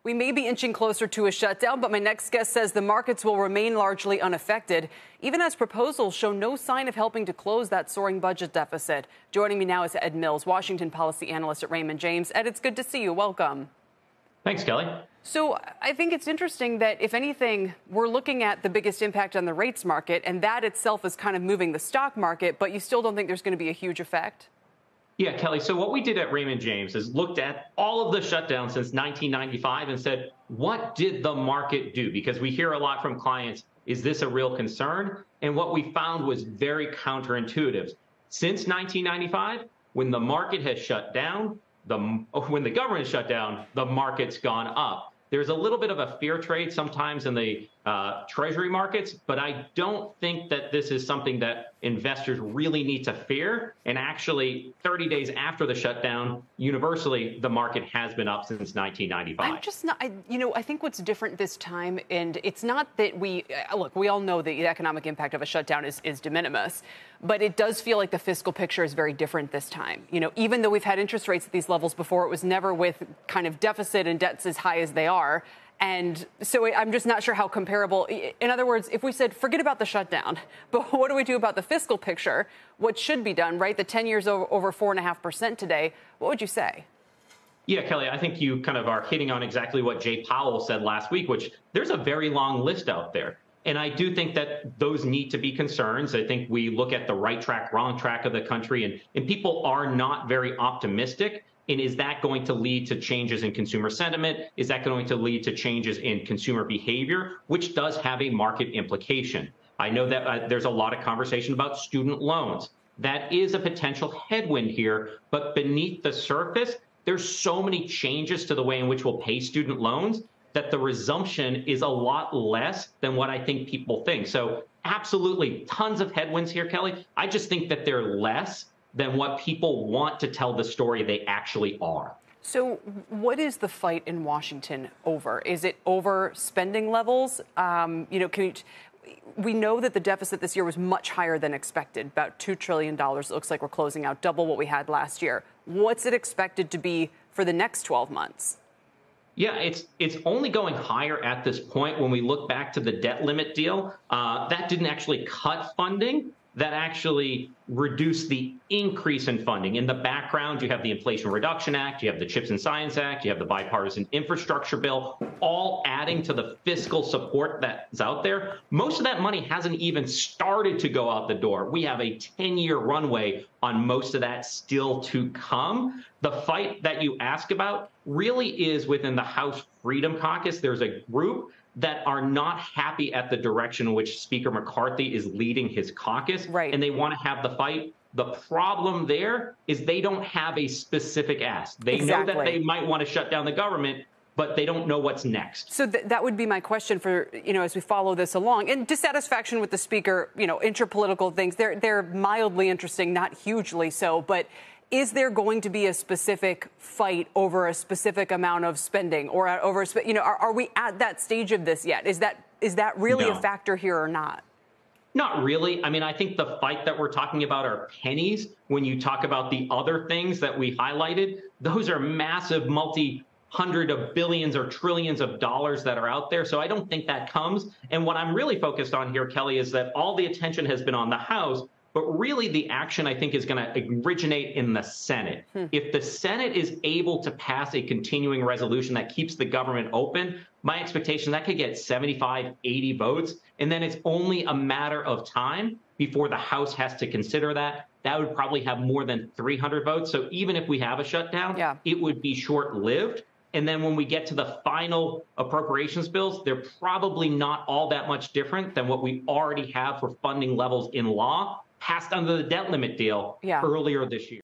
We may be inching closer to a shutdown, but my next guest says the markets will remain largely unaffected, even as proposals show no sign of helping to close that soaring budget deficit. Joining me now is Ed Mills, Washington policy analyst at Raymond James. Ed, it's good to see you. Welcome. Thanks, Kelly. So I think it's interesting that, if anything, we're looking at the biggest impact on the rates market, and that itself is kind of moving the stock market, but you still don't think there's going to be a huge effect? Yeah, Kelly. So what we did at Raymond James is looked at all of the shutdowns since 1995 and said, what did the market do? Because we hear a lot from clients, is this a real concern? And what we found was very counterintuitive. Since 1995, when the market has shut down, when the government is shut down, the market's gone up. There's a little bit of a fear trade sometimes in the treasury markets, but I don't think that this is something that investors really need to fear. And actually, 30 days after the shutdown, universally, the market has been up since 1995. I'm just not, I think what's different this time, and it's not that we all know the economic impact of a shutdown is de minimis, but it does feel like the fiscal picture is very different this time. Even though we've had interest rates at these levels before, it was never with kind of deficit and debts as high as they are. And so I'm just not sure how comparable. In other words, if we said, forget about the shutdown, but what do we do about the fiscal picture? What should be done, right? The 10 years over 4.5% today. What would you say? Yeah, Kelly, I think you kind of are hitting on exactly what Jay Powell said last week, which there's a very long list out there. And I do think that those need to be concerns. I think we look at the right track, wrong track of the country, and people are not very optimistic. And is that going to lead to changes in consumer sentiment? Is that going to lead to changes in consumer behavior, which does have a market implication? I know that there's a lot of conversation about student loans. That is a potential headwind here, but beneath the surface, there's so many changes to the way in which we'll pay student loans that the resumption is a lot less than what I think people think. So absolutely tons of headwinds here, Kelly. I just think that they're less than what people want to tell the story they actually are. So what is the fight in Washington over? Is it over spending levels? We know that the deficit this year was much higher than expected, about $2 trillion. It looks like we're closing out double what we had last year. What's it expected to be for the next 12 months? Yeah, it's only going higher at this point. When we look back to the debt limit deal, that didn't actually cut funding. That actually reduced the increase in funding. In the background, you have the Inflation Reduction Act, you have the CHIPS and Science Act, you have the bipartisan infrastructure bill, all adding to the fiscal support that's out there. Most of that money hasn't even started to go out the door. We have a 10-year runway on most of that still to come. The fight that you ask about really is within the House Freedom Caucus. There's a group that are not happy at the direction in which Speaker McCarthy is leading his caucus, right, and they want to have the fight. The problem there is they don't have a specific ask. They know that they might want to shut down the government, but they don't know what's next. So that would be my question for, as we follow this along. And dissatisfaction with the speaker, interpolitical things, they're mildly interesting, not hugely so, but is there going to be a specific fight over a specific amount of spending, or over, are we at that stage of this yet? Is that really a factor here or not? Not really. I mean, I think the fight that we're talking about are pennies. When you talk about the other things that we highlighted, those are massive multi-hundred of billions or trillions of dollars that are out there. So I don't think that comes. And what I'm really focused on here, Kelly, is that all the attention has been on the House. But really, the action, I think, is going to originate in the Senate. If the Senate is able to pass a continuing resolution that keeps the government open, my expectation that could get 75, 80 votes. And then it's only a matter of time before the House has to consider that. That would probably have more than 300 votes. So even if we have a shutdown, it would be short-lived. And then when we get to the final appropriations bills, they're probably not all that much different than what we already have for funding levels in law, passed under the debt limit deal earlier this year.